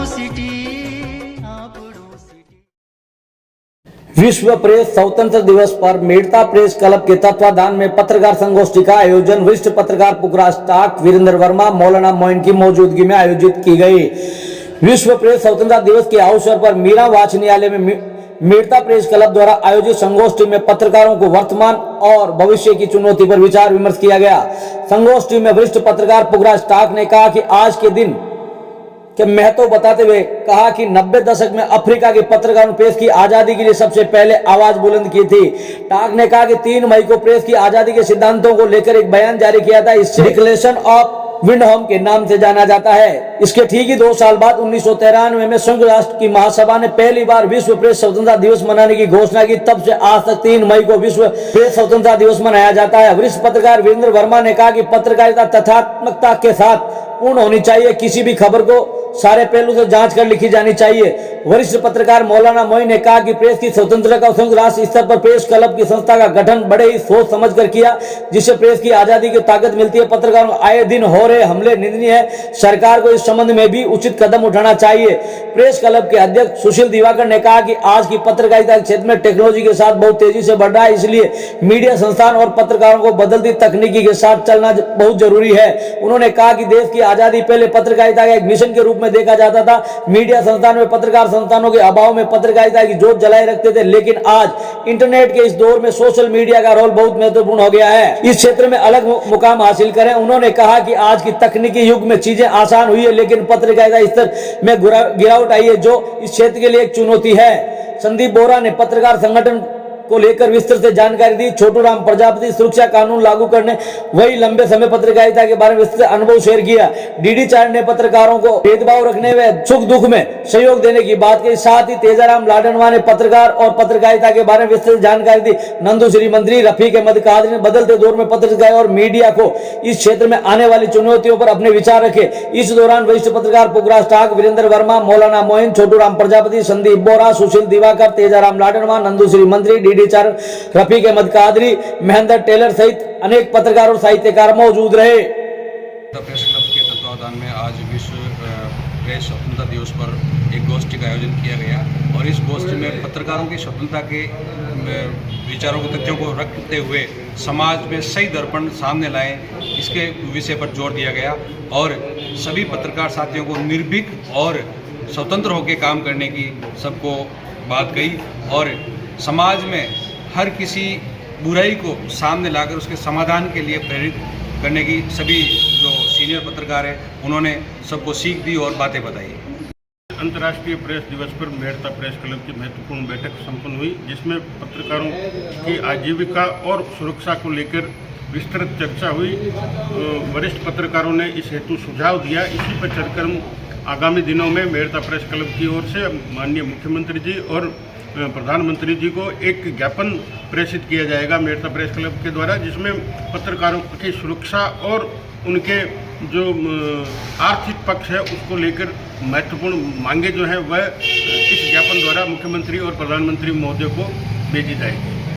City, विश्व press स्वतंत्र दिवस पर मेड़ता प्रेस क्लब के तत्वाधान में पत्रकार संगोष्ठी का आयोजन वरिष्ठ पत्रकार पुखराज टाक, वीरेंद्र वर्मा, मौलाना मोइन की मौजूदगी में आयोजित की गई। विश्व प्रेस स्वतंत्रता दिवस के अवसर पर मीरा वाचनालय में मेड़ता प्रेस क्लब द्वारा आयोजित संगोष्ठी में पत्रकारों को वर्तमान और भविष्य की चुनौती पर विचार विमर्श किया गया। संगोष्ठी में वरिष्ठ पत्रकार पुखराज टाक ने कहा कि आज के दिन के महत्व बताते हुए कहा कि 90 दशक में अफ्रीका के पत्रकारों ने प्रेस की आजादी के लिए सबसे पहले आवाज बुलंद की थी। टाक ने कहा कि 3 मई को प्रेस की आजादी के सिद्धांतों को लेकर एक बयान जारी किया था। इसे डिक्लेरेशन ऑफ विंडहम के नाम से जाना जाता है। इसके ठीक ही 2 साल बाद 1993 में संयुक्त राष्ट्र की महासभा ने पहली बार विश्व प्रेस स्वतंत्रता दिवस मनाने की घोषणा की। तब से आज तक 3 मई को विश्व प्रेस स्वतंत्रता दिवस मनाया जाता है। वरिष्ठ पत्रकार वीरेंद्र वर्मा ने कहा कि पत्रकारिता तथ्यात्मकता के साथ पूर्ण होनी चाहिए। किसी भी खबर को सारे पहलू से जांच कर लिखी जानी चाहिए। वरिष्ठ पत्रकार मौलाना मोइन ने कहा कि प्रेस की स्वतंत्रता का संयुक्त राष्ट्र स्तर पर प्रेस क्लब की संस्था का गठन बड़े ही सोच समझ कर किया, जिससे प्रेस की आजादी की ताकत मिलती है। पत्रकारों आए दिन हो रहे हमले निंदनीय है। सरकार को इस संबंध में भी उचित कदम उठाना चाहिए। प्रेस क्लब के अध्यक्ष सुशील दिवाकर ने कहा कि आज की पत्रकारिता के क्षेत्र में टेक्नोलॉजी के साथ बहुत तेजी से बढ़ रहा है, इसलिए मीडिया संस्थान और पत्रकारों को बदलती तकनीकी के साथ चलना बहुत जरूरी है। उन्होंने कहा कि देश की आजादी पहले पत्रकारिता का एक मिशन के रूप में देखा जाता था। मीडिया संस्थान में पत्रकार संस्थानों के अभाव में पत्रकारिता की जोत जलाए रखते थे, लेकिन आज इंटरनेट के इस दौर में सोशल मीडिया का रोल बहुत महत्वपूर्ण हो गया है। इस क्षेत्र में अलग मुकाम हासिल करें। उन्होंने कहा कि आज की तकनीकी युग में चीजें आसान हुई है, लेकिन पत्रकारिता स्तर में गिरावट आई है, जो इस क्षेत्र के लिए एक चुनौती है। संदीप बोरा ने पत्रकार संगठन को लेकर विस्तृत से जानकारी दी। छोटू राम प्रजापति सुरक्षा कानून लागू करने वही लंबे समय पत्रकारिता के बारे में विस्तृत अनुभव शेयर किया। डीडी 4 ने पत्रकारों को भेदभाव रखने में सुख दुख में सहयोग देने की बात कही। साथ ही तेजाराम लाडनवा ने पत्रकार और पत्रकारिता के बारे में विस्तृत जानकारी दी। नंदू श्री मंत्री रफीक अहमद कादरी ने बदलते दौर में पत्रकारिता और मीडिया को इस क्षेत्र में आने वाली चुनौतियों पर अपने विचार रखे। इस दौरान वरिष्ठ पत्रकार पुखराज टाक, वीरेंद्र वर्मा, मौलाना मोइन, छोटू राम प्रजापति, संदीप बोरा, सुशील दिवाकर, तेजाराम लाडनवा, नंदू श्री मंत्री, डीडी 4 रफीक अहमद कादरी, महेंद्र टेलर सहित अनेक पत्रकार और साहित्यकार मौजूद रहे। प्रेस क्लब के तत्वाधान में आज विश्व प्रेस स्वतंत्रता दिवस पर एक गोष्ठी का आयोजन किया गया और इस गोष्ठी में पत्रकारों की स्वतंत्रता के विचारों को, तथ्यों को रखते हुए समाज में सही दर्पण सामने लाएं, इसके विषय पर जोर दिया गया और सभी पत्रकार साथियों को निर्भीक और स्वतंत्र होकर काम करने की सबको बात कही और समाज में हर किसी बुराई को सामने लाकर उसके समाधान के लिए प्रेरित करने की सभी जो सीनियर पत्रकार हैं उन्होंने सबको सीख दी और बातें बताई। अंतर्राष्ट्रीय प्रेस दिवस पर मेड़ता प्रेस क्लब की महत्वपूर्ण बैठक संपन्न हुई, जिसमें पत्रकारों की आजीविका और सुरक्षा को लेकर विस्तृत चर्चा हुई। वरिष्ठ पत्रकारों ने इस हेतु सुझाव दिया। इसी पर चलकर आगामी दिनों में मेड़ता प्रेस क्लब की ओर से माननीय मुख्यमंत्री जी और प्रधानमंत्री जी को एक ज्ञापन प्रेषित किया जाएगा मेड़ता प्रेस क्लब के द्वारा, जिसमें पत्रकारों की सुरक्षा और उनके जो आर्थिक पक्ष है उसको लेकर महत्वपूर्ण मांगे जो है वह इस ज्ञापन द्वारा मुख्यमंत्री और प्रधानमंत्री महोदय को भेजी जाएगी।